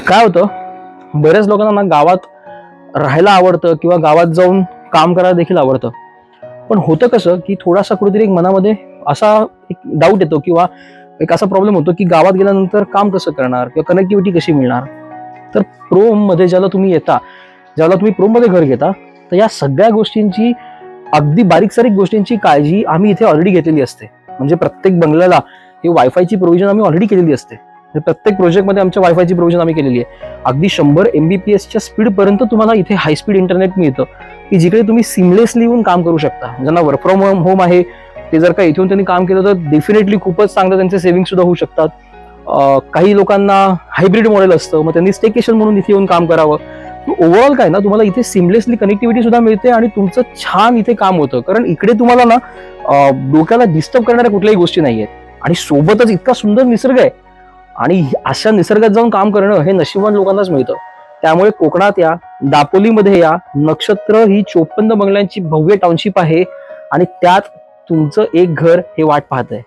काय होतं, बऱ्याच लोकांना ना गावात राहायला आवडतं किंवा गावात जाऊन काम करायला देखील आवडतं. पण होतं कसं, की थोडासा कुठेतरी एक मनामध्ये असा एक डाऊट येतो किंवा एक असा प्रॉब्लेम होतो, की गावात गेल्यानंतर काम कसं करणार किंवा कनेक्टिव्हिटी कशी मिळणार. तर मध्ये ज्याला तुम्ही येता, ज्याला तुम्ही मध्ये घर घेता, तर या सगळ्या गोष्टींची, अगदी बारीक सारीक गोष्टींची काळजी आम्ही इथे ऑलरेडी घेतलेली असते. म्हणजे प्रत्येक बंगल्याला ही वायफायची प्रोव्हिजन आम्ही ऑलरेडी केलेली असते. प्रत्येक प्रोजेक्टमध्ये आमच्या वायफायची प्रोव्हिजन आम्ही केलेली आहे. अगदी 100 MBPSच्या स्पीड पर्यंत तुम्हाला इथे हाय स्पीड इंटरनेट मिळतं, की जिकडे तुम्ही सिमलेसली येऊन काम करू शकता. ज्यांना वर्क फ्रॉम होम आहे, ते जर का इथून त्यांनी काम केलं तर डेफिनेटली खूपच चांगलं त्यांचे सेव्हिंग सुद्धा होऊ शकतात. काही लोकांना हायब्रिड मॉडेल असतं, मग त्यांनी स्टेकेशन म्हणून इथे येऊन काम करावं. ओव्हरऑल काय ना, तुम्हाला इथे सिमलेसली कनेक्टिव्हिटी सुद्धा मिळते आणि तुमचं छान इथे काम होतं. कारण इकडे तुम्हाला ना डोक्याला डिस्टर्ब करणाऱ्या कुठल्याही गोष्टी नाहीयेत आणि सोबतच इतका सुंदर निसर्ग आहे. आणि अशा निसर्गात जाऊन काम करणं हे नशिबवान लोकांनाच मिळतं. त्यामुळे कोकणात या, दापोलीमध्ये या. नक्षत्र ही 54 बंगल्यांची भव्य टाउनशिप आहे आणि त्यात तुमचं एक घर हे वाट पाहत आहे.